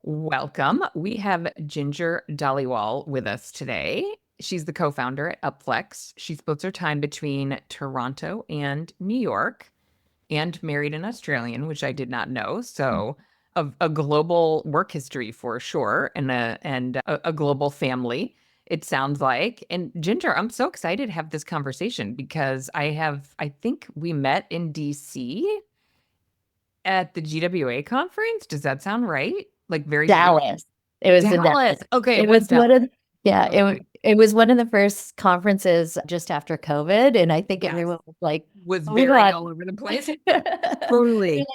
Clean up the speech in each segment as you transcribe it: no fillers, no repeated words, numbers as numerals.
Welcome. We have Ginger Dhaliwal with us today. She's the co-founder at Upflex. She splits her time between Toronto and New York and married an Australian, which I did not know. So a global work history for sure and a global family, it sounds like. And Ginger, I'm so excited to have this conversation because I think we met in DC at the GWA conference. Does that sound right? Like very Dallas. It was in Dallas. Dallas. Okay, it It was was one Dallas. of yeah, Okay. it was one of the first conferences just after COVID, and I think Yes. everyone was like, Was "Oh my very God." all over the place. They're Totally. like,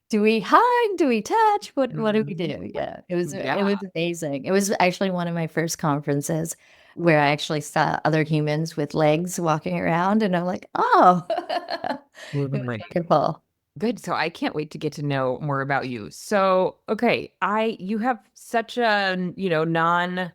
do we hug? Do we touch? What do we Mhm. do? Yeah, it was Yeah. amazing. It was actually one of my first conferences where I actually saw other humans with legs walking around, and I'm like, oh, it was Totally. wonderful. Good. So I can't wait to get to know more about you. So, okay, you have such a, non-industry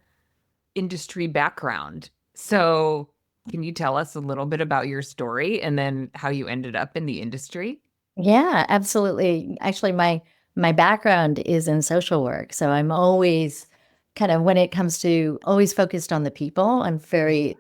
background. So, can you tell us a little bit about your story and then how you ended up in the industry? Yeah, absolutely. Actually, my background is in social work, so I'm always kind of when it comes to always focused on the people. I'm very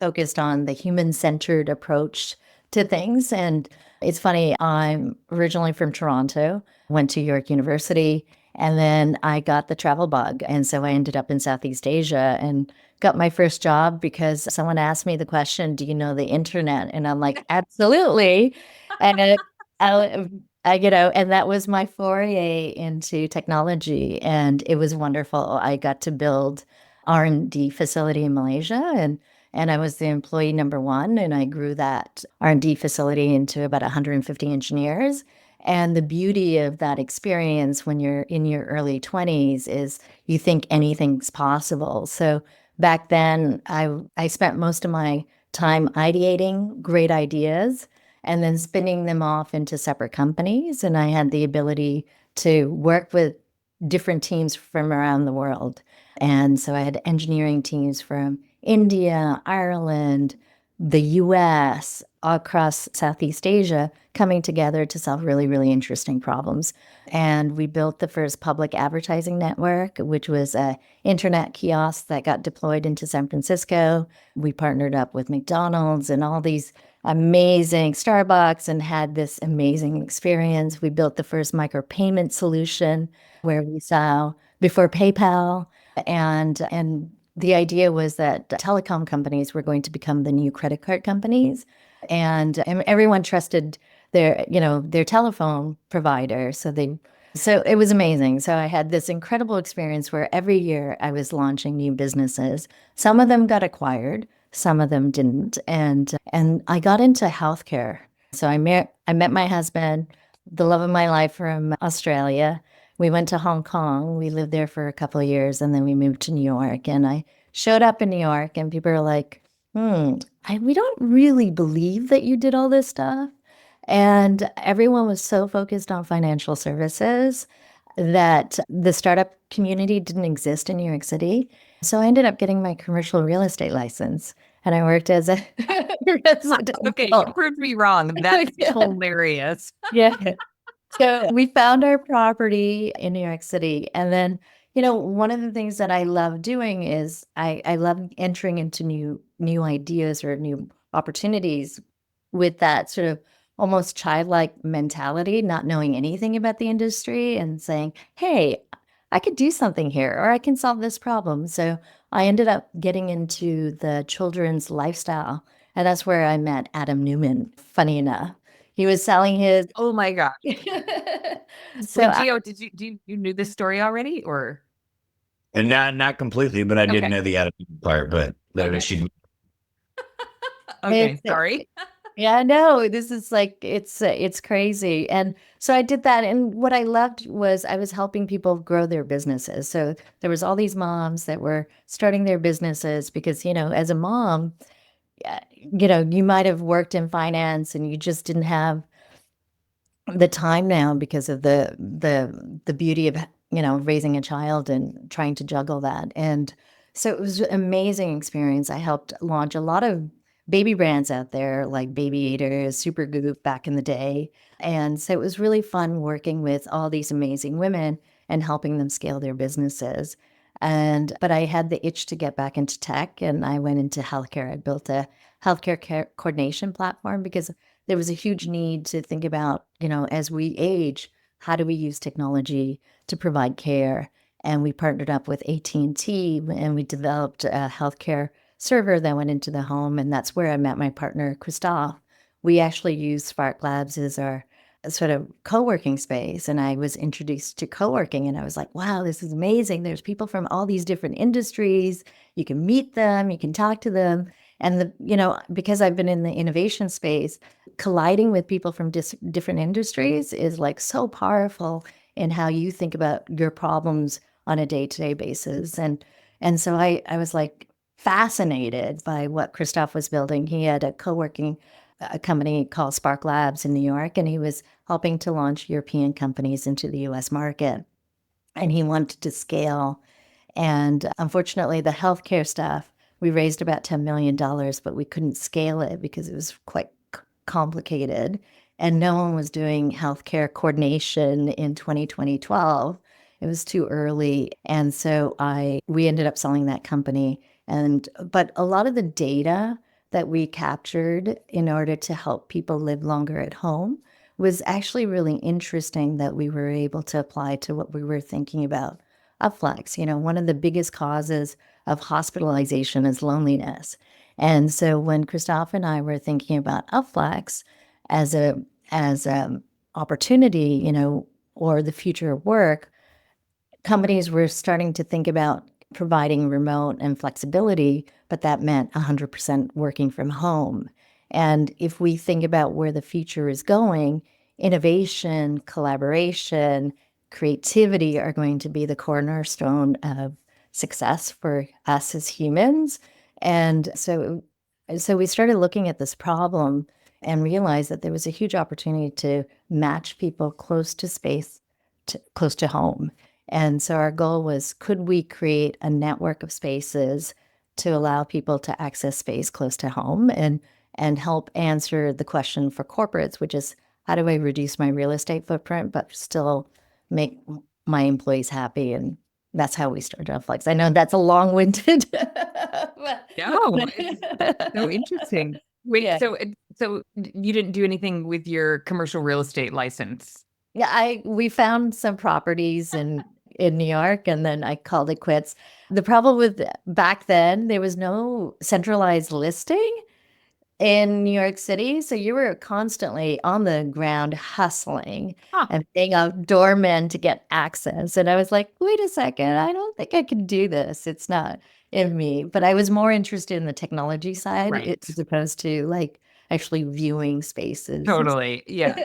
focused on the human-centered approach to things. And it's funny, I'm originally from Toronto, went to York University, and then I got the travel bug. And so I ended up in Southeast Asia and got my first job because someone asked me the question, do you know the internet? And I'm like, absolutely. And I, and that was my foray into technology, and it was wonderful. I got to build R&D facility in Malaysia, and I was the employee number one, and I grew that R&D facility into about 150 engineers. And the beauty of that experience when you're in your early 20s is you think anything's possible. So back then, I spent most of my time ideating great ideas and then spinning them off into separate companies. And I had the ability to work with different teams from around the world. And so I had engineering teams from India, Ireland, the US, across Southeast Asia coming together to solve really, really interesting problems. And we built the first public advertising network, which was a internet kiosk that got deployed into San Francisco. We partnered up with McDonald's and all these amazing Starbucks and had this amazing experience. We built the first micropayment solution where we saw before PayPal and the idea was that telecom companies were going to become the new credit card companies and everyone trusted their telephone provider so it was amazing. So I had this incredible experience where every year I was launching new businesses. Some of them got acquired, some of them didn't. And I got into healthcare. So I met my husband, the love of my life from Australia. We went to Hong Kong. We lived there for a couple of years and then we moved to New York. And I showed up in New York and people are like, we don't really believe that you did all this stuff. And everyone was so focused on financial services that the startup community didn't exist in New York City. So I ended up getting my commercial real estate license and I worked as a Okay, you residential. proved me wrong. That's Yeah. hilarious. Yeah. So we found our property in New York City. And then, one of the things that I love doing is I love entering into new ideas or new opportunities with that sort of almost childlike mentality, not knowing anything about the industry and saying, hey, I could do something here or I can solve this problem. So I ended up getting into the children's lifestyle. And that's where I met Adam Newman, funny enough. He was selling his Oh my gosh. so Wait, I, Gio, you knew this story already or And not completely, but I didn't okay. know the attitude part. But that Okay. she Okay, it's sorry. yeah, no, this is like it's crazy. And so I did that and what I loved was I was helping people grow their businesses. So there was all these moms that were starting their businesses because, as a mom, you might have worked in finance and you just didn't have the time now because of the beauty of raising a child and trying to juggle that. And so it was an amazing experience. I helped launch a lot of baby brands out there like Baby Eaters, Supergoop back in the day. And so it was really fun working with all these amazing women and helping them scale their businesses. But I had the itch to get back into tech, and I went into healthcare. I built a healthcare coordination platform because there was a huge need to think about, as we age, how do we use technology to provide care? And we partnered up with AT&T, and we developed a healthcare server that went into the home, and that's where I met my partner, Christophe. We actually used Spark Labs as our sort of co-working space, and I was introduced to co-working, and I was like, wow, this is amazing. There's people from all these different industries. You can meet them, you can talk to them. And because I've been in the innovation space, colliding with people from different industries is like so powerful in how you think about your problems on a day-to-day basis. And so I was like fascinated by what Christophe was building. He had a co-working company called Spark Labs in New York, and he was helping to launch European companies into the US market. And he wanted to scale. And unfortunately, the healthcare stuff, we raised about $10 million, but we couldn't scale it because it was quite complicated. And no one was doing healthcare coordination in 2012. It was too early. And so we ended up selling that company. But a lot of the data that we captured in order to help people live longer at home was actually really interesting that we were able to apply to what we were thinking about. Upflex, one of the biggest causes of hospitalization is loneliness. And so when Christophe and I were thinking about Upflex as a opportunity, or the future of work, companies were starting to think about providing remote and flexibility, but that meant 100% working from home. And if we think about where the future is going, innovation, collaboration, creativity are going to be the cornerstone of success for us as humans. And so we started looking at this problem and realized that there was a huge opportunity to match people close to space, close to home. And so our goal was, could we create a network of spaces to allow people to access space close to home and help answer the question for corporates, which is, how do I reduce my real estate footprint, but still make my employees happy? And that's how we started Upflex. I know that's a long-winded. No, that's so interesting. Wait, Yeah. so you didn't do anything with your commercial real estate license? Yeah, we found some properties in New York, and then I called it quits. The problem with back then, there was no centralized listing in New York City, so you were constantly on the ground hustling Huh. and paying out doormen to get access. And I was like, wait a second, I don't think I can do this. It's not in me. But I was more interested in the technology side Right. as opposed to like actually viewing spaces. Totally. Yeah.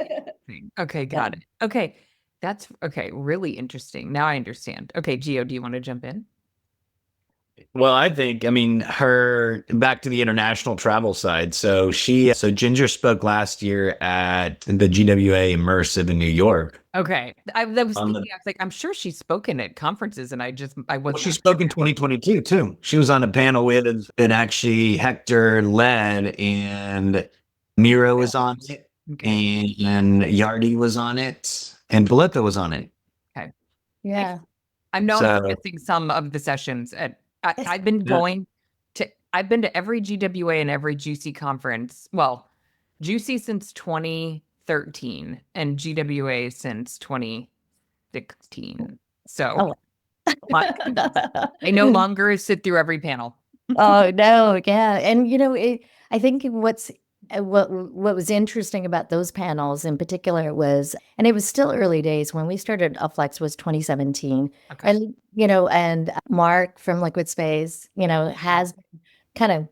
Okay, Yeah. got it. Okay. That's okay. Really interesting. Now I understand. Okay, Gio, do you want to jump in? Well, I mean, her back to the international travel side. So Ginger spoke last year at the GWA Immersive in New York. Okay. I was On the- thinking, I was like, I'm sure she's spoken at conferences, and I Well, wasn't. she spoke in 2022 too. She was on a panel with and actually Hector led, and Miro was on it, Okay. and Yardi was on it, and Beletto was on it. Okay. Yeah. I know I'm So- missing some of the sessions. I've been Yeah. I've been to every GWA and every Juicy conference. Well, Juicy since 2013 and GWA since 2016. So I no longer sit through every panel. Oh no, yeah. And I think what was interesting about those panels in particular was, and it was still early days when we started Upflex was 2017. Okay. And Mark from Liquid Space, has kind of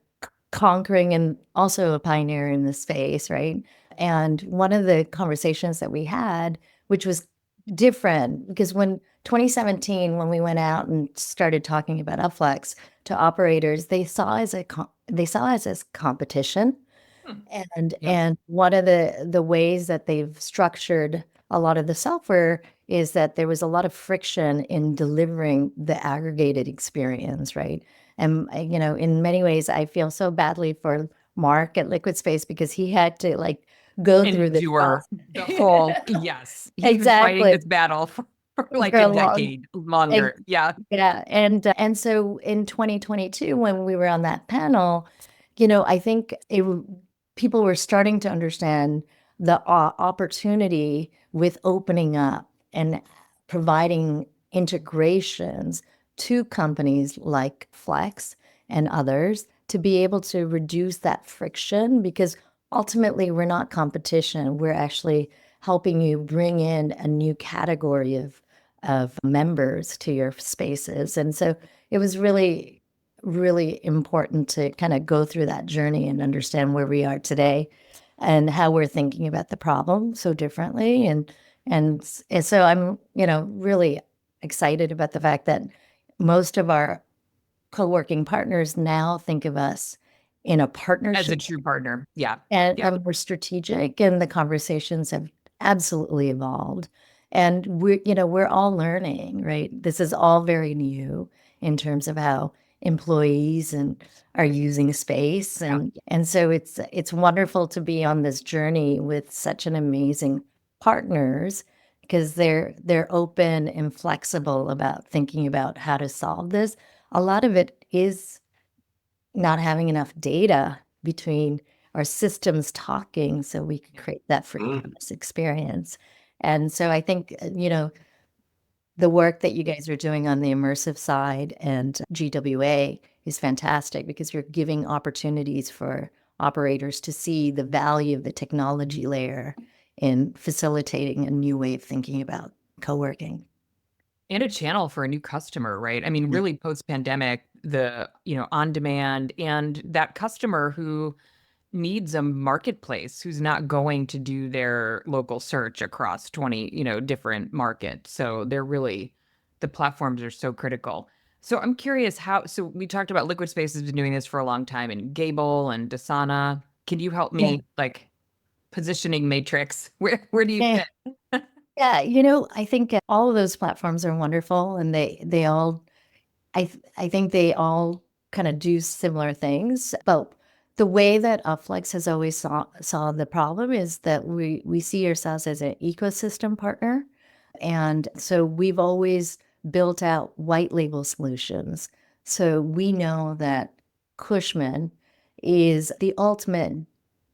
conquering and also a pioneer in the space, right? And one of the conversations that we had, which was different, because when 2017, when we went out and started talking about Upflex to operators, they saw us as competition. And Yep. and one of the ways that they've structured a lot of the software is that there was a lot of friction in delivering the aggregated experience, right? And in many ways, I feel so badly for Mark at Liquid Space because he had to go through this Endure the whole, yes. He's been fighting Exactly. this battle for for like for a a long. decade longer. Yeah. Yeah, and so in 2022, when we were on that panel, I think people were starting to understand the opportunity with opening up and providing integrations to companies like Flex and others to be able to reduce that friction, because ultimately we're not competition. We're actually helping you bring in a new category of members to your spaces. And so it was really, really important to kind of go through that journey and understand where we are today and how we're thinking about the problem so differently. And so I'm, really excited about the fact that most of our co-working partners now think of us in a As a partnership true partner. Yeah. and Yeah. we're strategic, and the conversations have absolutely evolved. And we're all learning, right? This is all very new in terms of how employees and are using space. Yeah. And so it's wonderful to be on this journey with such an amazing partners, because they're open and flexible about thinking about how to solve this. A lot of it is not having enough data between our systems talking so we can create that frictionless experience. And so I think, the work that you guys are doing on the immersive side and GWA is fantastic, because you're giving opportunities for operators to see the value of the technology layer in facilitating a new way of thinking about co-working. And a channel for a new customer, right? I mean, really post pandemic, the, on demand and that customer who needs a marketplace, who's not going to do their local search across 20, different markets. So the platforms are so critical. So I'm curious so we talked about Liquid Space has been doing this for a long time, and Gable and Dasana. Can you help Yeah. me like positioning matrix? Where do you Yeah. fit? Yeah, I think all of those platforms are wonderful, and they all, I think they all kind of do similar things. But the way that Upflex has always saw the problem is that we see ourselves as an ecosystem partner, and so we've always built out white label solutions. So we know that Cushman is the ultimate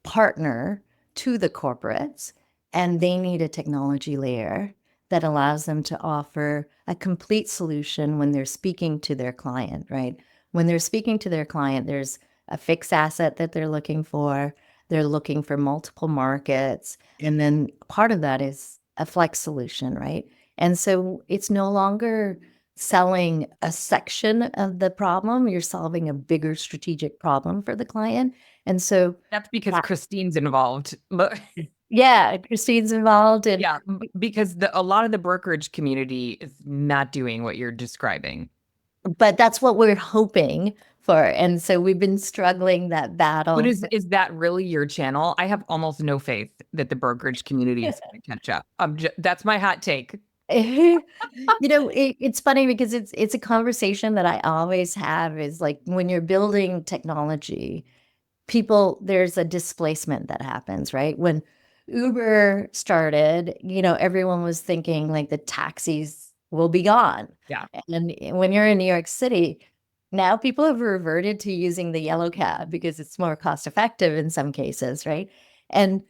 partner to the corporates, and they need a technology layer that allows them to offer a complete solution when they're speaking to their client, right? When they're speaking to their client, there's a fixed asset that they're looking for. They're looking for multiple markets. And then part of that is a flex solution, right? And so it's no longer selling a section of the problem, you're solving a bigger strategic problem for the client. And so, That's because Christine's involved. But yeah, Christine's involved. And yeah, because a lot of the brokerage community is not doing what you're describing. but that's what we're hoping for. And so we've been struggling that But battle. is that really your channel? I have almost no faith that the brokerage community is going to catch up. That's my hot take. It's funny because it's a conversation that I always have, is like when you're building technology, there's a displacement that happens, right? When Uber started, everyone was thinking like the taxis will be gone. Yeah. And when you're in New York City, now people have reverted to using the yellow cab because it's more cost effective in some cases, right? And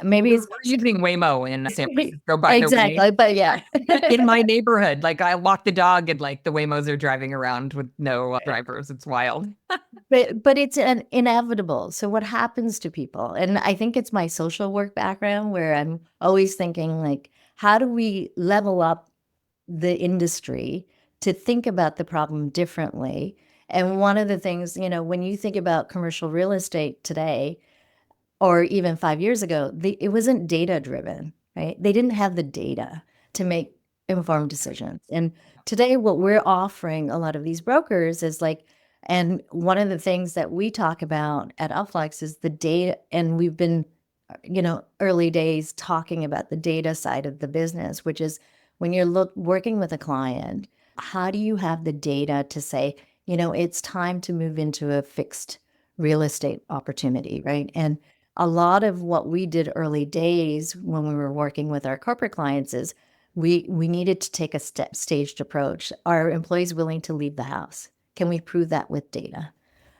maybe We're it's using Waymo in San Francisco, by the way. exactly, but yeah. In my neighborhood, like I walk the dog and like the Waymos are driving around with no drivers. It's wild. But it's an inevitable. So what happens to people? And I think it's my social work background where I'm always thinking like, how do we level up the industry to think about the problem differently? And one of the things, when you think about commercial real estate today, or even 5 years ago, it wasn't data driven, right? They didn't have the data to make informed decisions. And today, what we're offering a lot of these brokers is like, and one of the things that we talk about at Upflex is the data, and we've been, early days talking about the data side of the business, which is when you're working with a client, how do you have the data to say, it's time to move into a fixed real estate opportunity, right? And a lot of what we did early days when we were working with our corporate clients is we needed to take a staged approach. Are employees willing to leave the house? Can we prove that with data?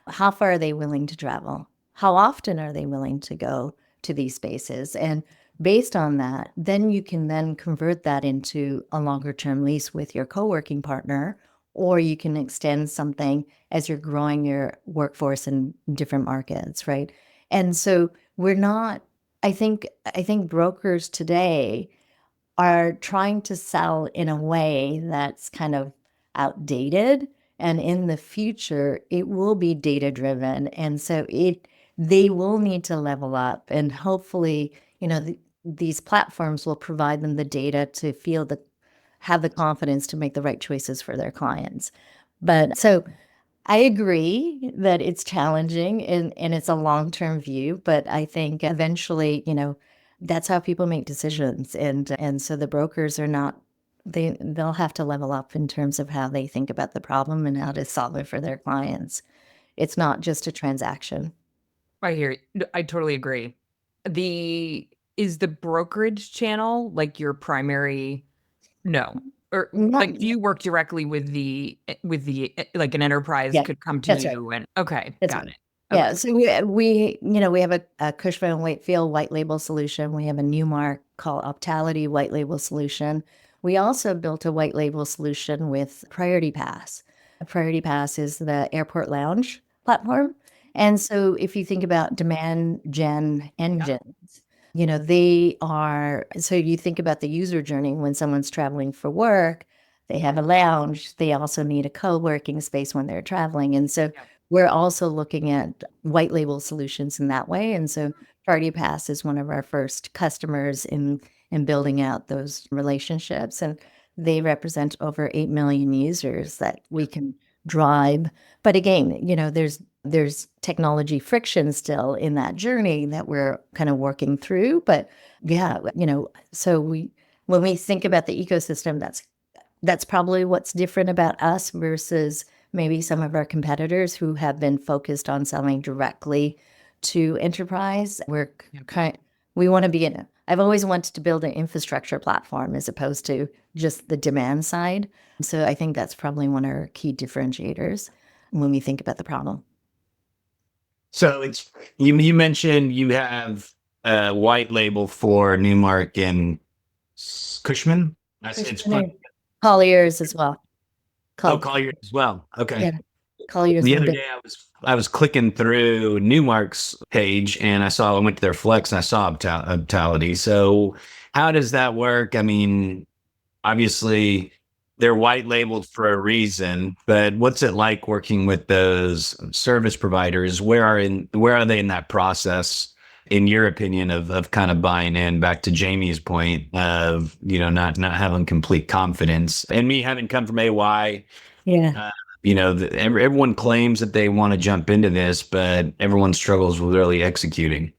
How far are they willing to travel? How often are they willing to go to these spaces? And based on that, then you can then convert that into a longer term lease with your co-working partner, or you can extend something as you're growing your workforce in different markets, right? And so we're not, I think brokers today are trying to sell in a way that's kind of outdated, and in the future it will be data driven, and so they will need to level up, and hopefully these platforms will provide them the data to have the confidence to make the right choices for their clients. But so I agree that it's challenging, and it's a long-term view, but I think eventually, that's how people make decisions. And so the brokers are not, they'll have to level up in terms of how they think about the problem and how to solve it for their clients. It's not just a transaction. I hear you. I totally agree. Is the brokerage channel like your primary? No. Or Not, like do you work directly with like an enterprise yeah, could come to that's right. you and okay, That's got right. it. Okay. Yeah, so we have a Cushman and Wakefield white label solution. We have a Newmark called Optality white label solution. We also built a white label solution with Priority Pass. Priority Pass is the airport lounge platform. And so if you think about demand gen Yeah. engines, so you think about the user journey when someone's traveling for work, they have a lounge, they also need a co-working space when they're traveling. And so Yeah. we're also looking at white label solutions in that way. And so Priority Pass is one of our first customers in building out those relationships. And they represent over 8 million users that we can drive. But again, there's technology friction still in that journey that we're kind of working through. But yeah, so when we think about the ecosystem, that's probably what's different about us versus maybe some of our competitors who have been focused on selling directly to enterprise. We want to be I've always wanted to build an infrastructure platform as opposed to just the demand side. So I think that's probably one of our key differentiators when we think about the problem. So you mentioned you have a white label for Newmark and Cushman. It's fun. Colliers as well. Oh, Collier as well. Okay. Yeah, Colliers The and other day I was clicking through Newmark's page and I went to their Flex and I saw Optality. So how does that work? I mean, obviously they're white labeled for a reason, but what's it like working with those service providers? Where are they in that process, in your opinion, of kind of buying in? Back to Jamie's point of not having complete confidence, and me having come from AY. yeah. Uh, everyone claims that they want to jump into this, but everyone struggles with really executing.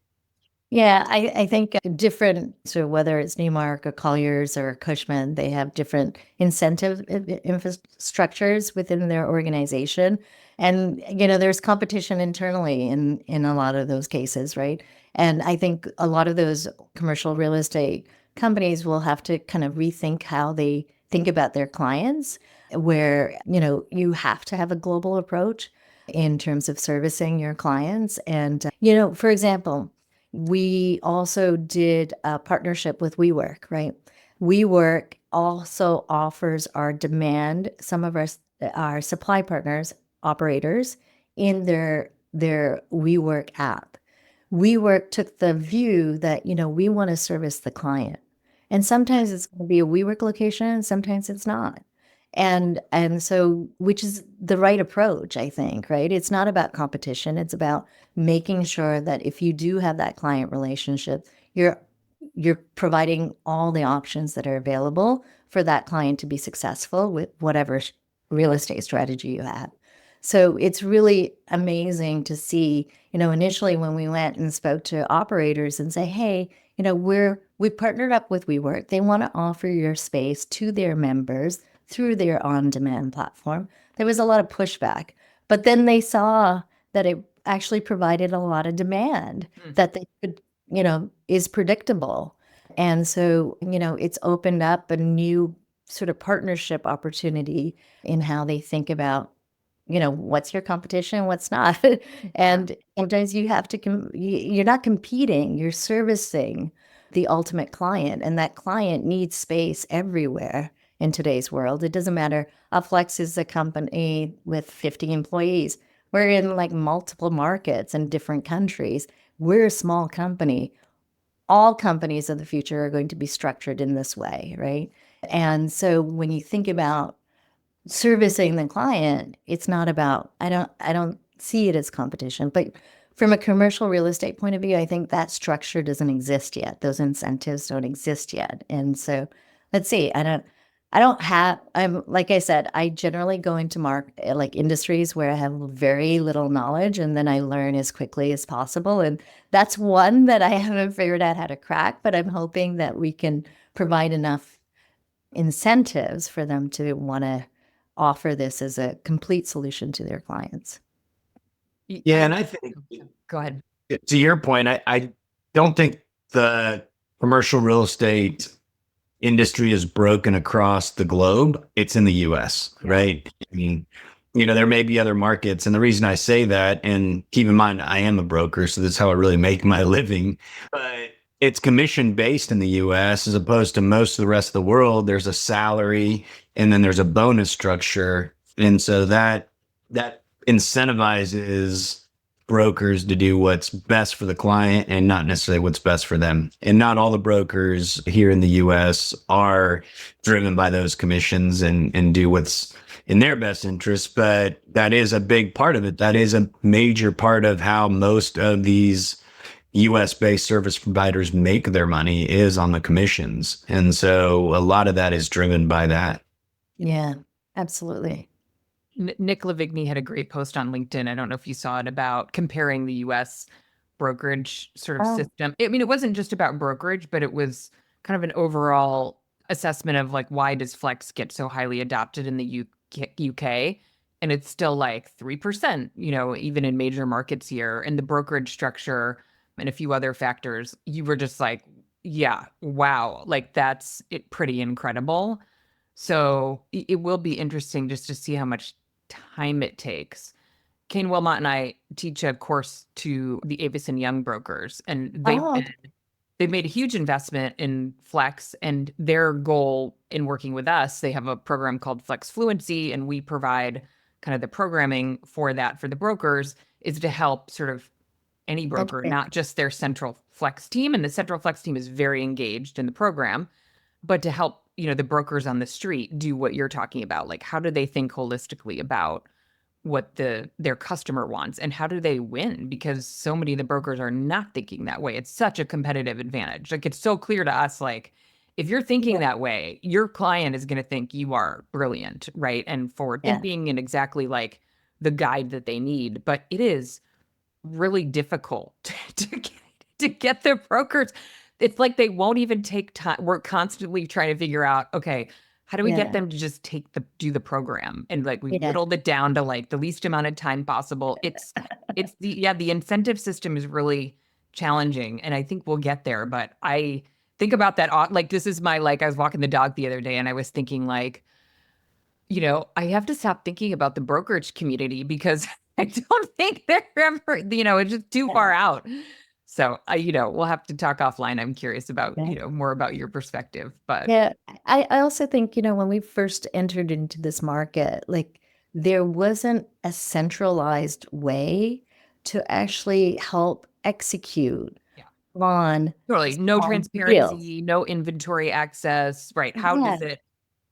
Yeah, I think different, so whether it's Newmark or Colliers or Cushman, they have different incentive infrastructures within their organization. And, there's competition internally in a lot of those cases, right? And I think a lot of those commercial real estate companies will have to kind of rethink how they think about their clients, where, you have to have a global approach in terms of servicing your clients. And, for example, we also did a partnership with WeWork, right? WeWork also offers some of our supply partners, operators, in their WeWork app. WeWork took the view that, we want to service the client. And sometimes it's going to be a WeWork location, and sometimes it's not. And so, which is the right approach, I think, right? It's not about competition. It's about making sure that if you do have that client relationship, you're providing all the options that are available for that client to be successful with whatever real estate strategy you have. So it's really amazing to see, initially when we went and spoke to operators and say, hey, we partnered up with WeWork. They want to offer your space to their members through their on-demand platform. There was a lot of pushback, but then they saw that actually provided a lot of demand Mm. that they could, is predictable. And so, it's opened up a new sort of partnership opportunity in how they think about, what's your competition, what's not. And sometimes you have to, you're not competing, you're servicing the ultimate client, and that client needs space everywhere in today's world. It doesn't matter. Upflex is a company with 50 employees. We're in like multiple markets in different countries. We're a small company. All companies of the future are going to be structured in this way, right? And so when you think about servicing the client, it's not about, I don't see it as competition, but from a commercial real estate point of view, I think that structure doesn't exist yet. Those incentives don't exist yet. And so let's see, I'm like I said, I generally go into like industries where I have very little knowledge, and then I learn as quickly as possible. And that's one that I haven't figured out how to crack, but I'm hoping that we can provide enough incentives for them to want to offer this as a complete solution to their clients. Yeah, and I think Go ahead. to your point, I don't think the commercial real estate industry is broken across the globe. It's in the US, right? I mean, there may be other markets. And the reason I say that, and keep in mind, I am a broker, so that's how I really make my living. But it's commission based in the US as opposed to most of the rest of the world. There's a salary and then there's a bonus structure. And so that incentivizes brokers to do what's best for the client and not necessarily what's best for them. And not all the brokers here in the US are driven by those commissions and do what's in their best interest, but that is a big part of it. That is a major part of how most of these US based service providers make their money is on the commissions. And so a lot of that is driven by that. Yeah, absolutely. Nick Lavigny had a great post on LinkedIn. I don't know if you saw it, about comparing the US brokerage sort of system. I mean, it wasn't just about brokerage, but it was kind of an overall assessment of like, why does Flex get so highly adopted in the UK? And it's still like 3%, even in major markets here. And the brokerage structure and a few other factors, you were just like, yeah, wow, like that's pretty incredible. So it will be interesting just to see how much time it takes. Kane Wilmot and I teach a course to the Avis and Young brokers, and they've made a huge investment in Flex, and their goal in working with us, they have a program called Flex Fluency, and we provide kind of the programming for that for the brokers, is to help sort of any broker, not just their central Flex team. And the central Flex team is very engaged in the program, but to help, the brokers on the street do what you're talking about. Like, how do they think holistically about what their customer wants, and how do they win? Because so many of the brokers are not thinking that way. It's such a competitive advantage. Like, it's so clear to us, like, if you're thinking that way, your client is going to think you are brilliant, right? And forward thinking and exactly like the guide that they need. But it is really difficult to get their brokers. It's like they won't even take time. We're constantly trying to figure out, okay, how do we get them to just do the program? And like we whittled it down to like the least amount of time possible. It's the incentive system is really challenging, and I think we'll get there. But I think about that, like this is my, like, I was walking the dog the other day and I was thinking like, I have to stop thinking about the brokerage community because I don't think they're ever, it's just too far out. So we'll have to talk offline. I'm curious about, more about your perspective, but yeah, I also think, when we first entered into this market, like there wasn't a centralized way to actually help execute on totally no deals. transparency, no inventory access, right? How does it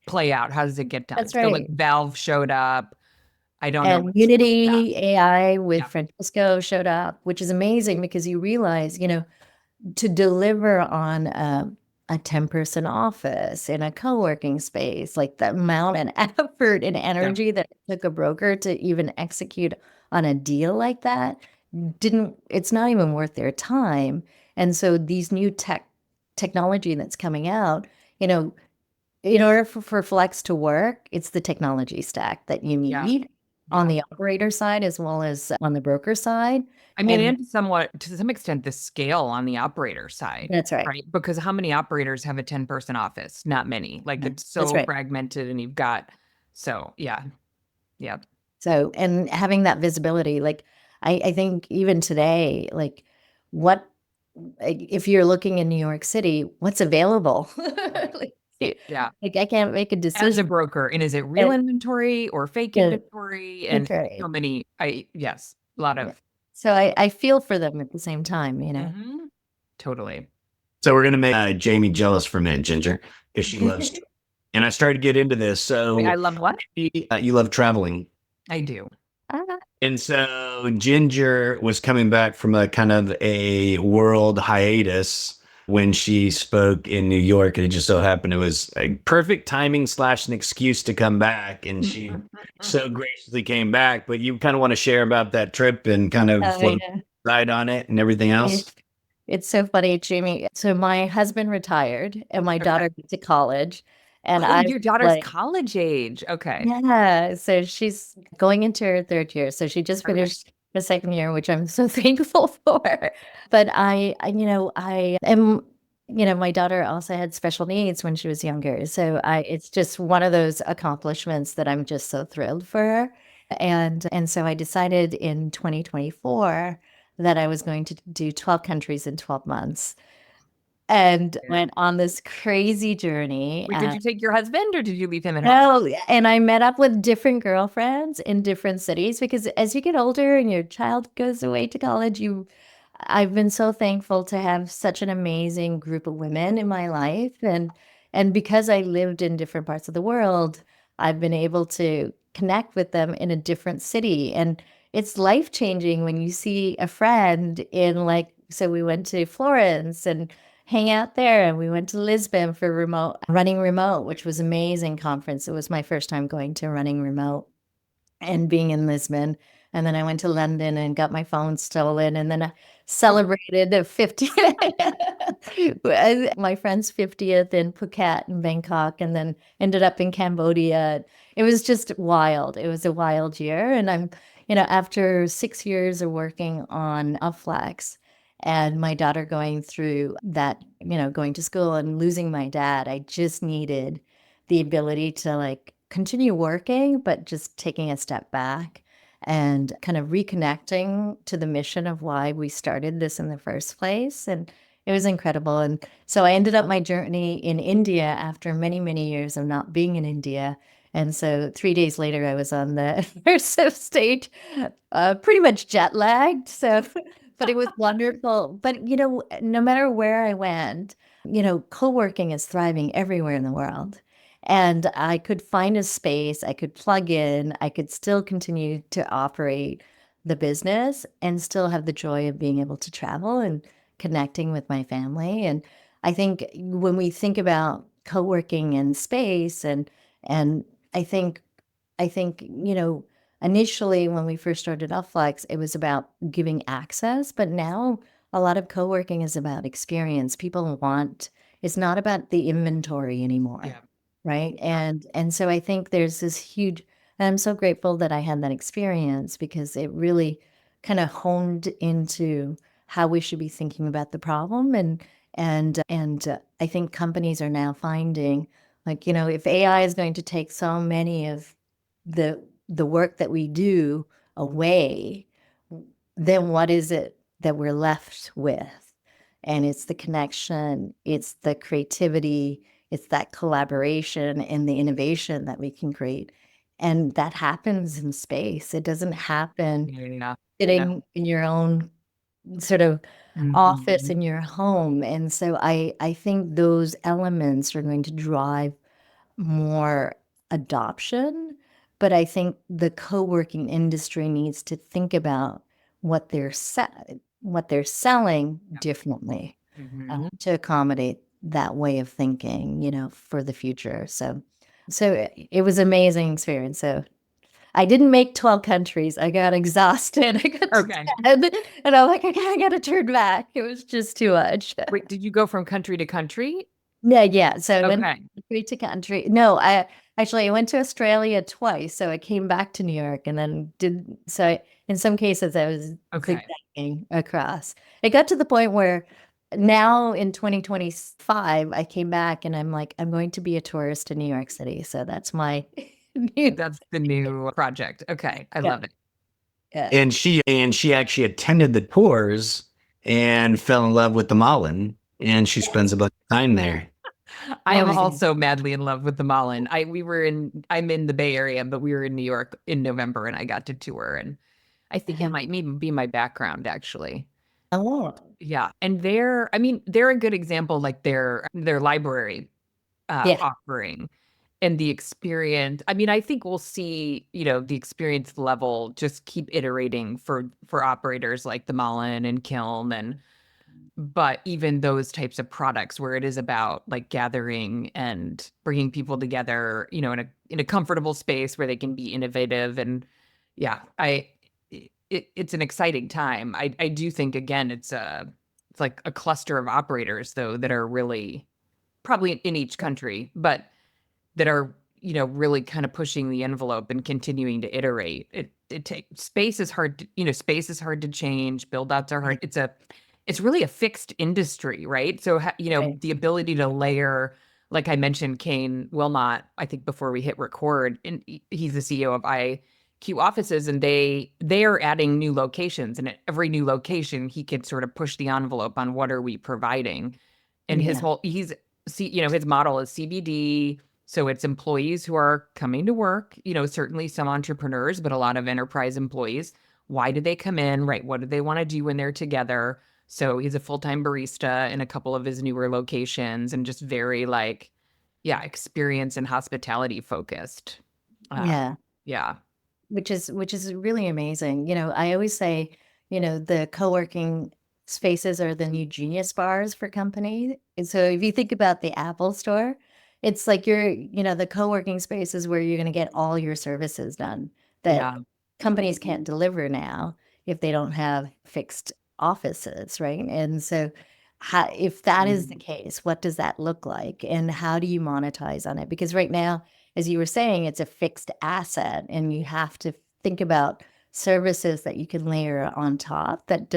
play out? How does it get done? That's So like right. Valve showed up. I don't know. And Unity AI with Francisco showed up, which is amazing because you realize, to deliver on a 10-person office in a co-working space, like the amount and effort and energy that it took a broker to even execute on a deal like that, it's not even worth their time. And so these new technology that's coming out, in order for Flex to work, it's the technology stack that you need. on the operator side as well as on the broker side. I mean, And and somewhat to some extent, the scale on the operator side, that's right. right? Because how many operators have a 10-person office? Not many. Like it's That's so right. fragmented, and you've got yeah. So, and having that visibility, like I think even today, like what if you're looking in New York City, what's available? Like, Yeah. like I can't make a As a decision. broker, and is it real inventory or fake Yeah, inventory? And okay. so many, yes, a lot Yeah. of. So I feel for them at the same time, you know. Mhm. Totally. So we're gonna make Jamie jealous for a minute, Ginger, because she loves. And I started to get into this. Wait, So I love what? you love traveling. I do. Ah, And so Ginger was coming back from a kind of a world hiatus when she spoke in New York. And it just so happened it was a perfect timing slash an excuse to come back. And she so graciously came back. But you kind of want to share about that trip and kind of oh, yeah. ride on it and everything else. It's so funny, Jamie. So my husband retired and my Okay. daughter went to college. And Oh, I your was daughter's like, college age. Okay. yeah, so she's going into her third year. So she just finished the second year, which I'm so thankful for. But I am, my daughter also had special needs when she was younger. So it's just one of those accomplishments that I'm just so thrilled for her. And so I decided in 2024 that I was going to do 12 countries in 12 months and went on this crazy journey. Wait, did you take your husband or did you leave him at home? No, and I met up with different girlfriends in different cities because as you get older and your child goes away to college, I've been so thankful to have such an amazing group of women in my life. And because I lived in different parts of the world, I've been able to connect with them in a different city. And it's life-changing when you see a friend in so we went to Florence and hang out there, and we went to Lisbon for running remote, which was amazing conference. It was my first time going to running remote and being in Lisbon. And then I went to London and got my phone stolen, and then I celebrated the 50th, my friend's 50th in Phuket and Bangkok, and then ended up in Cambodia. It was just wild. It was a wild year. And after 6 years of working on Upflex and my daughter going through that, going to school and losing my dad, I just needed the ability to continue working, but just taking a step back and kind of reconnecting to the mission of why we started this in the first place. And it was incredible. And so I ended up my journey in India after many, many years of not being in India. And so 3 days later, I was on the first stage, pretty much jet lagged. So, but it was wonderful. But, no matter where I went, co-working is thriving everywhere in the world. And I could find a space, I could plug in, I could still continue to operate the business and still have the joy of being able to travel and connecting with my family. And I think when we think about co-working and space and I think, initially when we first started Upflex, it was about giving access, but now a lot of co-working is about experience. It's not about the inventory anymore. Yeah. Right. And so I think there's this huge, and I'm so grateful that I had that experience because it really kind of honed into how we should be thinking about the problem. And I think companies are now finding if AI is going to take so many of the work that we do away, then what is it that we're left with? And it's the connection, it's the creativity, it's that collaboration and the innovation that we can create. And that happens in space. It doesn't happen Yeah. sitting in your own sort of office Mhm. in your home. And so I think those elements are going to drive more adoption, but I think the co-working industry needs to think about what what they're selling differently Mhm. to accommodate that way of thinking, for the future. So it was amazing experience. So I didn't make 12 countries. I got exhausted. I got Okay. sad, and I'm like, okay, I got to turn back. It was just too much. Wait, did you go from country to country? Yeah. So I went Okay. country to country. No, Actually, I went to Australia twice, so I came back to New York and then in some cases I was Okay. zigzagging across. It got to the point where now in 2025, I came back and I'm like, I'm going to be a tourist in New York City. So that's my new, That's the new project. Okay. I yeah, love it. yeah. And she actually attended the tours and fell in love with the Malin, and she spends a bunch of time there. I Oh am my God. also madly in love with the Mullen. I'm in the Bay Area, but we were in New York in November and I got to tour, and I think it might even be my background actually. Oh, Yeah. And they're a good example, like their library yeah, offering and the experience. I mean, I think we'll see, the experience level just keep iterating for operators like the Mullen and Kiln, and but even those types of products where it is about like gathering and bringing people together, in a comfortable space where they can be innovative. And yeah, it's an exciting time. I do think, again, it's like a cluster of operators though that are really probably in each country, but that are, really kind of pushing the envelope and continuing to iterate. It takes space is hard to, space is hard to change. Build outs are hard. It's really a fixed industry, right? So, right. the ability to layer, like I mentioned, Kane Wilmot, I think before we hit record, and he's the CEO of IQ Offices, and they are adding new locations, and at every new location, he could sort of push the envelope on what are we providing, and Yeah, his model is CBD. So it's employees who are coming to work, certainly some entrepreneurs, but a lot of enterprise employees. Why do they come in, right? What do they want to do when they're together? So he's a full-time barista in a couple of his newer locations and just very like, yeah, experience and hospitality focused. Uh, yeah. yeah. Which is really amazing. I always say, the co-working spaces are the new genius bars for companies. And so if you think about the Apple store, it's like the co-working space is where you're going to get all your services done that Yeah. companies can't deliver now if they don't have fixed offices, right? And so if that is the case, what does that look like? And how do you monetize on it? Because right now, as you were saying, it's a fixed asset and you have to think about services that you can layer on top that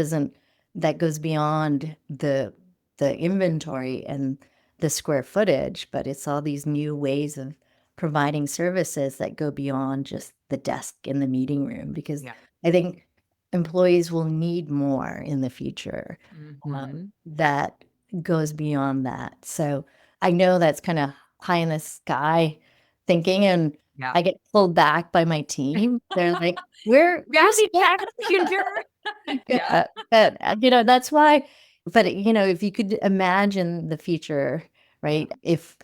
goes beyond the inventory and the square footage, but it's all these new ways of providing services that go beyond just the desk in the meeting room, because Yeah. I think employees will need more in the future Mhm. that goes beyond that. So I know that's kind of high in the sky thinking, and Yeah. I get pulled back by my team. They're like, where's Reality that? check, Ginger. Yeah. But that's why. But if you could imagine the future, right? If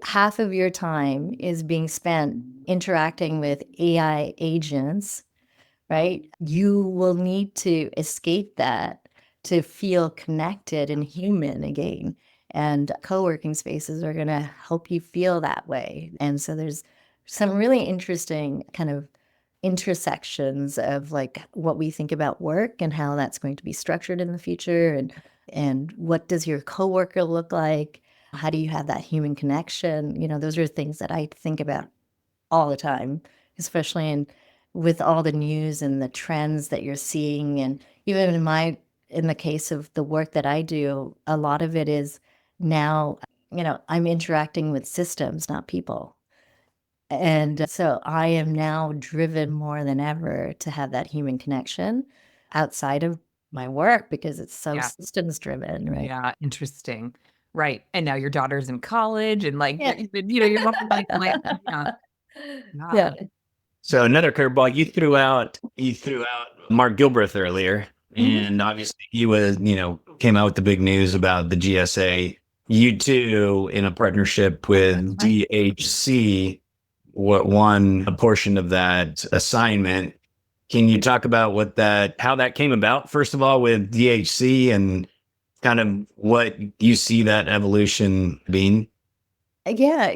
half of your time is being spent interacting with AI agents, right? You will need to escape that to feel connected and human again. And co-working spaces are going to help you feel that way. And so there's some really interesting kind of intersections of like what we think about work and how that's going to be structured in the future, and what does your coworker look like? How do you have that human connection? Those are things that I think about all the time, especially with all the news and the trends that you're seeing. And even in the case of the work that I do, a lot of it is now, I'm interacting with systems, not people. And so I am now driven more than ever to have that human connection outside of my work because it's so Yeah. systems driven, right? Yeah. Interesting. Right. And now your daughter's in college and like, Yeah. you're like, yeah. Yeah. God. So another curveball, you threw out Mark Gilbreth earlier, Mhm. and obviously he was, came out with the big news about the GSA. You two, in a partnership with DHC, what won a portion of that assignment. Can you talk about how that came about? First of all, with DHC and kind of what you see that evolution being. Yeah,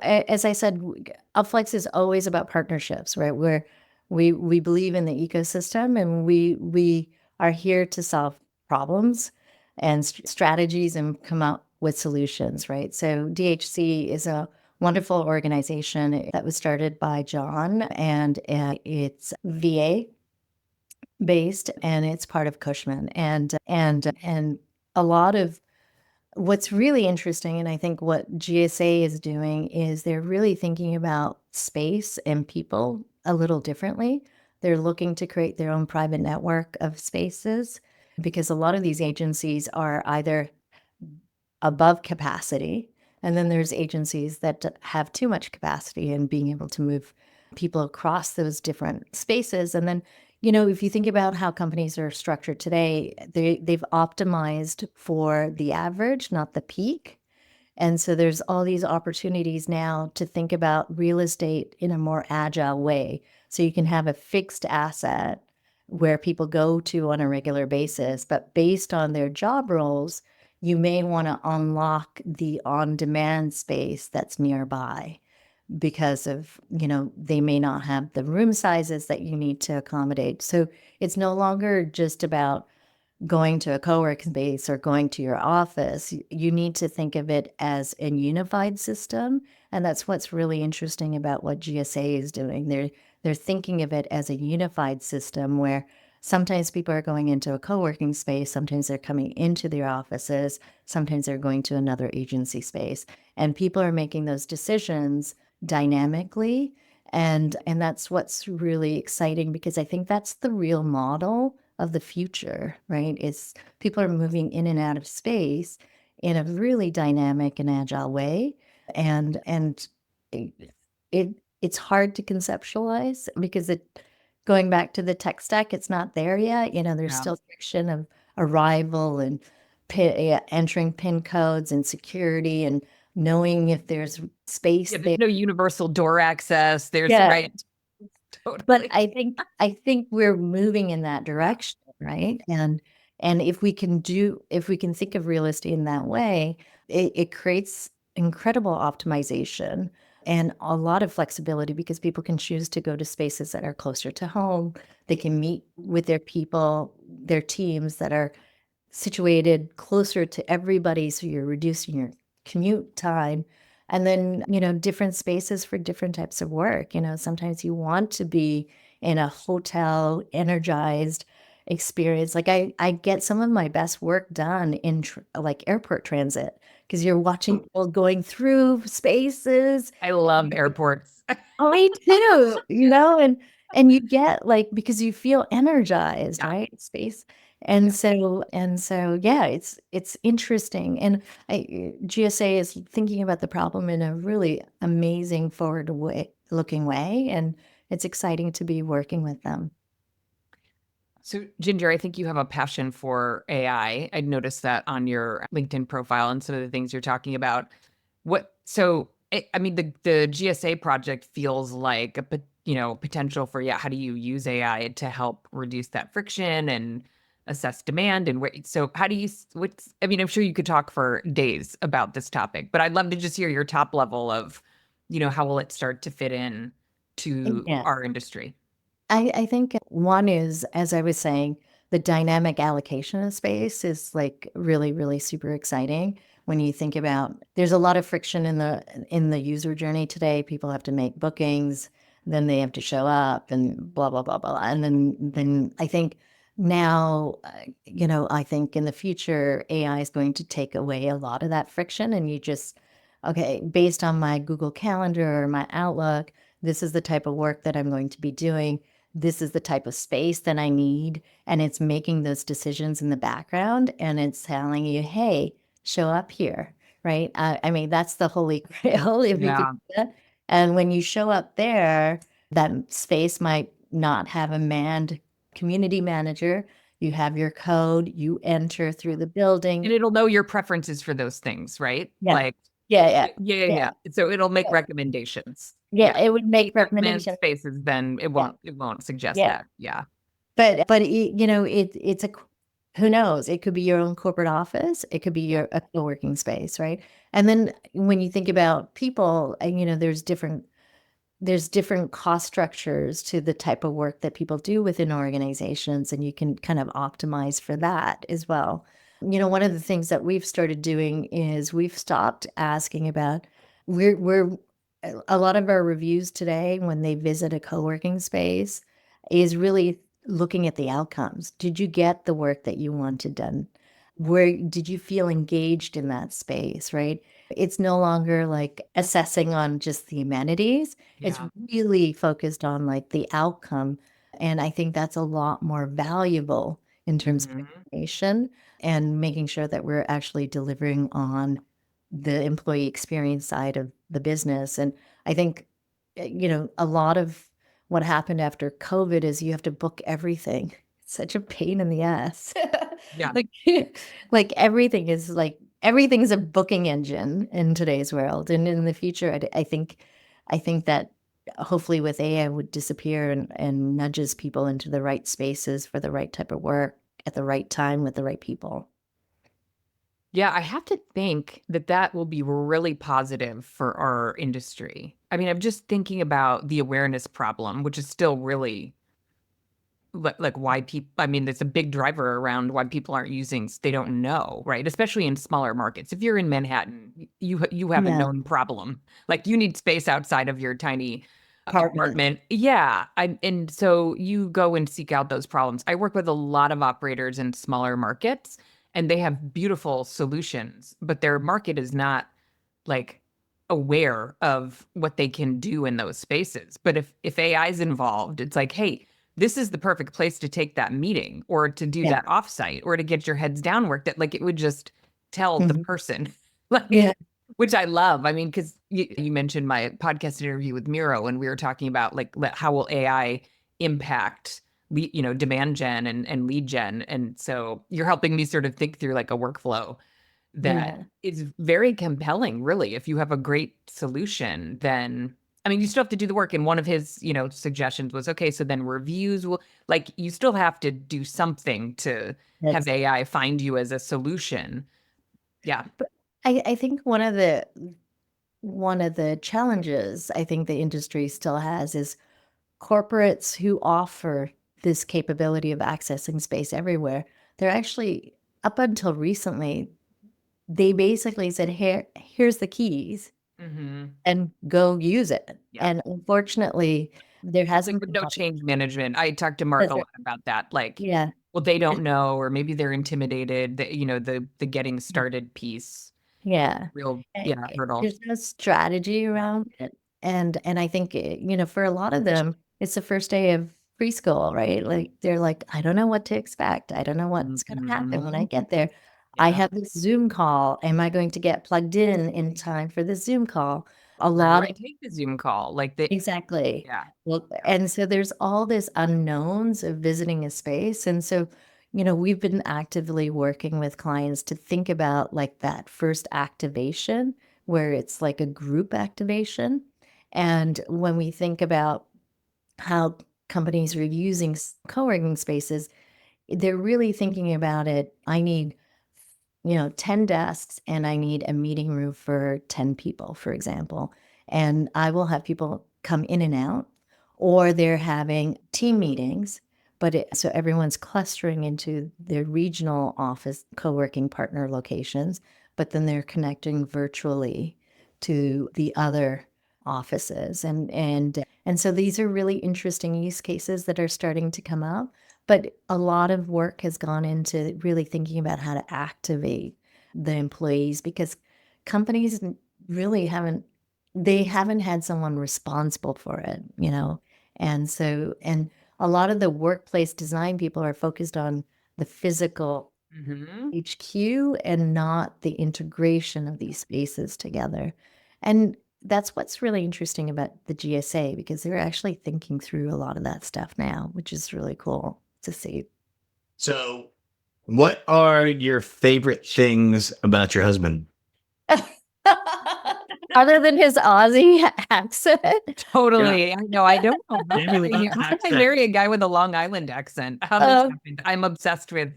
as I said, Upflex is always about partnerships, right? Where we believe in the ecosystem, and we are here to solve problems and strategies and come out with solutions, right? So DHC is a wonderful organization that was started by John, and it's VA based, and it's part of Cushman. And a lot of what's really interesting, and I think what GSA is doing, is they're really thinking about space and people a little differently. They're looking to create their own private network of spaces because a lot of these agencies are either above capacity, and then there's agencies that have too much capacity and being able to move people across those different spaces. And then, if you think about how companies are structured today, they've optimized for the average, not the peak. And so there's all these opportunities now to think about real estate in a more agile way. So you can have a fixed asset where people go to on a regular basis, but based on their job roles, you may want to unlock the on-demand space that's nearby because of, they may not have the room sizes that you need to accommodate. So it's no longer just about going to a co-working space or going to your office. You need to think of it as a unified system. And that's what's really interesting about what GSA is doing. They're thinking of it as a unified system where sometimes people are going into a co-working space, sometimes they're coming into their offices, sometimes they're going to another agency space. And people are making those decisions dynamically. And that's what's really exciting, because I think that's the real model of the future, right? Is people are moving in and out of space in a really dynamic and agile way. And it, it's hard to conceptualize because going back to the tech stack, it's not there yet. There's Yeah. still friction of arrival and entering PIN codes and security and knowing if there's space Yeah, there. there's no universal door access. There's Yeah. right. But Totally. I think we're moving in that direction, right? And if we can think of real estate in that way, it creates incredible optimization and a lot of flexibility because people can choose to go to spaces that are closer to home. They can meet with their people, their teams that are situated closer to everybody, so you're reducing your commute time. And then, different spaces for different types of work. Sometimes you want to be in a hotel, energized experience. Like I get some of my best work done in like airport transit because you're watching people going through spaces. I love airports. Oh, me too, and you get like, because you feel energized, Yeah. right? Space. And so, yeah, it's interesting. And GSA is thinking about the problem in a really amazing forward looking way. And it's exciting to be working with them. So, Ginger, I think you have a passion for AI. I noticed that on your LinkedIn profile and some of the things you're talking about. I mean, the GSA project feels like potential for, how do you use AI to help reduce that friction and assess demand and so how do you, I'm sure you could talk for days about this topic, but I'd love to just hear your top level of, how will it start to fit in to Yeah. our industry? I think one is, as I was saying, the dynamic allocation of space is like really, really super exciting. When you think about, there's a lot of friction in the user journey today. People have to make bookings, then they have to show up, and blah blah blah blah. And then I think now, I think in the future, AI is going to take away a lot of that friction, and you just, okay, based on my Google Calendar or my Outlook, this is the type of work that I'm going to be doing. This is the type of space that I need. And it's making those decisions in the background, and it's telling you, hey, show up here, right? I mean, that's the holy grail if you could Yeah. do that. And when you show up there, that space might not have a manned community manager. You have your code, you enter through the building. And it'll know your preferences for those things, right? Yeah. Like, Yeah. yeah. So it'll make Yeah. recommendations. Yeah, it would make Recommend recommendations. spaces, then it won't suggest Yeah. that. Yeah. But it's who knows? It could be your own corporate office. It could be a co-working space, right? And then when you think about people, there's different cost structures to the type of work that people do within organizations, and you can kind of optimize for that as well. One of the things that we've started doing is we've stopped asking about, we're a lot of our reviews today when they visit a co-working space is really looking at the outcomes. Did you get the work that you wanted done? Where did you feel engaged in that space, right? It's no longer like assessing on just the amenities. It's Yeah. really focused on like the outcome. And I think that's a lot more valuable in terms of Mhm. information and making sure that we're actually delivering on the employee experience side of the business. And I think, a lot of what happened after COVID is you have to book everything. It's such a pain in the ass. Yeah. Like, like everything's a booking engine in today's world. And in the future, I think that hopefully with AI would disappear and nudges people into the right spaces for the right type of work at the right time with the right people. Yeah, I have to think that that will be really positive for our industry. I mean, I'm just thinking about the awareness problem, which is still really like why people, I mean, there's a big driver around why people aren't using, they don't know, right? Especially in smaller markets. If you're in Manhattan, you have a Yeah. known problem. Like you need space outside of your tiny Apartment. apartment. Yeah, and so you go and seek out those problems. I work with a lot of operators in smaller markets, and they have beautiful solutions, but their market is not like aware of what they can do in those spaces. But if AI is involved, it's like, hey, this is the perfect place to take that meeting or to do Yeah. that offsite or to get your heads down work that like it would just tell the Mhm. person like Yeah. which I love. I mean, because you mentioned my podcast interview with Miro, and we were talking about like how will AI impact demand gen and lead gen, and so you're helping me sort of think through like a workflow that Yeah. is very compelling, really. If you have a great solution, then I mean, you still have to do the work. And one of his, suggestions was, okay, so then reviews will like you still have to do something to have That's AI find you as a solution. Yeah. but I think one of the challenges I think the industry still has is corporates who offer this capability of accessing space everywhere. They're actually up until recently, they basically said, here's the keys Hmm. and go use it. Yeah. And unfortunately, there It's like hasn't with been no change management. I talked to Mark that's a right. lot about that. Like, Yeah. well, they don't know, or maybe they're intimidated. The getting Yeah. started piece, Yeah. real, Eh, yeah, hurdle. there's no strategy around it, and I think, for a lot of them, it's the first day of preschool, right? Like, they're like, "I don't know what to expect. I don't know what's gonna happen when I Mhm. get there. I Yeah. have this Zoom call. Am I going to get plugged in time for the Zoom call?" A Or do lot I of take the Zoom call? Like the Exactly. yeah. Well, Yeah. and so there's all this unknowns of visiting a space. And so, we've been actively working with clients to think about like that first activation where it's like a group activation. And when we think about how companies are using co-working spaces, they're really thinking about it. I need 10 desks and I need a meeting room for 10 people, for example. And I will have people come in and out, or they're having team meetings, so everyone's clustering into their regional office co-working partner locations, but then they're connecting virtually to the other offices. And so these are really interesting use cases that are starting to come up. But a lot of work has gone into really thinking about how to activate the employees because companies really haven't had someone responsible for it. And a lot of the workplace design people are focused on the physical Mhm. HQ and not the integration of these spaces together. And that's what's really interesting about the GSA because they're actually thinking through a lot of that stuff now, which is really cool to see. So, what are your favorite things about your husband? Other than his Aussie accent. Yeah. Totally. I know. I don't know how Jamie can loves how can I accents. marry a guy with a Long Island accent? How this Um, happened? I'm obsessed with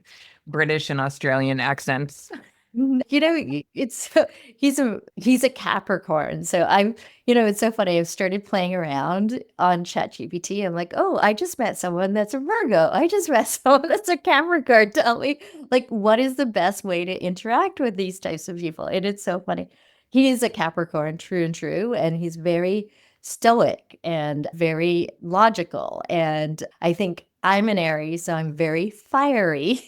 British and Australian accents. it's he's a Capricorn. So it's so funny. I've started playing around on ChatGPT. I'm like, oh, I just met someone that's a Virgo. I just met someone that's a Capricorn. Tell me, like, what is the best way to interact with these types of people? And it's so funny. He's a Capricorn, true and true, and he's very stoic and very logical. And I think I'm an Aries, so I'm very fiery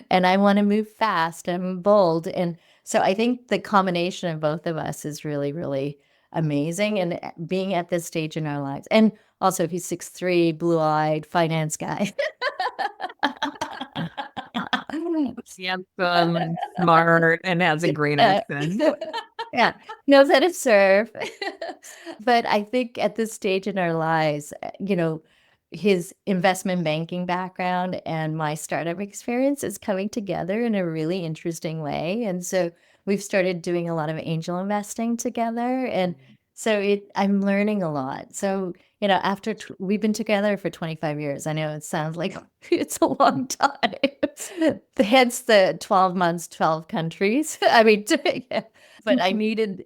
and I want to move fast and bold. And so I think the combination of both of us is really, really amazing. And being at this stage in our lives. And also, he's 6'3", blue-eyed finance guy. Handsome, smart, and has a great accent. Yeah, knows how to serve. But I think at this stage in our lives, his investment banking background and my startup experience is coming together in a really interesting way. And so we've started doing a lot of angel investing together. And so I'm learning a lot. So, after we've been together for 25 years, I know it sounds like it's a long time. Hence the 12 months, 12 countries. I mean, but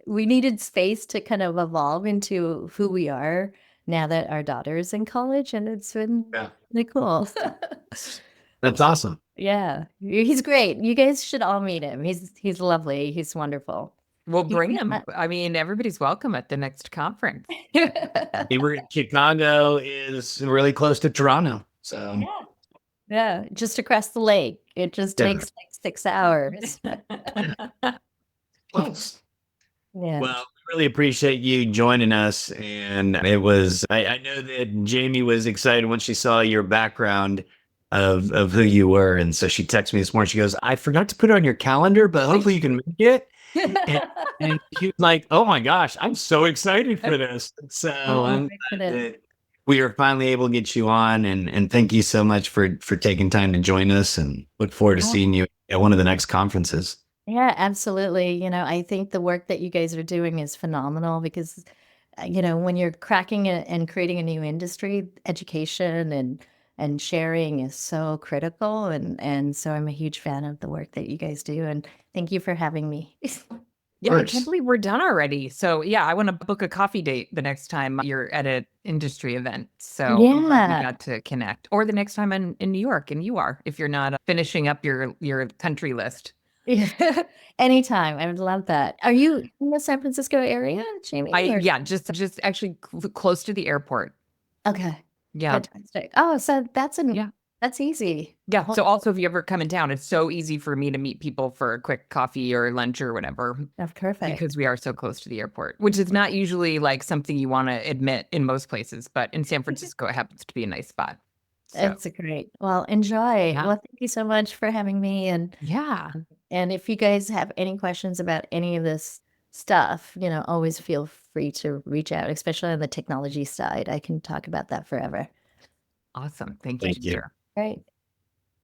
we needed space to kind of evolve into who we are now that our daughter is in college, and it's been really cool. That's awesome. Yeah, he's great. You guys should all meet him. He's lovely. He's wonderful. We'll bring him. I mean, everybody's welcome at the next conference. Chicago is really close to Toronto. So yeah, just across the lake. It just takes like 6 hours. Close. Yeah. Well, we really appreciate you joining us. And it was, I know that Jamie was excited when she saw your background of who you were. And so she texted me this morning. She goes, I forgot to put it on your calendar, but hopefully you can make it. And he was like, oh my gosh, I'm so excited for this. So I'm glad that we are finally able to get you on. And thank you so much for taking time to join us, and look forward to seeing you at one of the next conferences. Yeah, absolutely. I think the work that you guys are doing is phenomenal because, when you're cracking and creating a new industry, education and sharing is so critical. And so I'm a huge fan of the work that you guys do. And thank you for having me. Yeah, I can't believe we're done already. So yeah, I want to book a coffee date the next time you're at an industry event. So I'm glad we got to connect. Or the next time in New York, and you are, if you're not finishing up your country list. Yeah. Anytime. I would love that. Are you in the San Francisco area, Jamie? Yeah, just actually close to the airport. Okay. Yeah. Fantastic. Oh, so that's easy. Yeah. So also, if you ever come in town, it's so easy for me to meet people for a quick coffee or lunch or whatever. That's perfect. Because we are so close to the airport, which is not usually like something you want to admit in most places, but in San Francisco, it happens to be a nice spot. It's great. Well, enjoy. Yeah. Well, thank you so much for having me. And if you guys have any questions about any of this stuff, always feel free to reach out, especially on the technology side. I can talk about that forever. Awesome. Thank you. Great.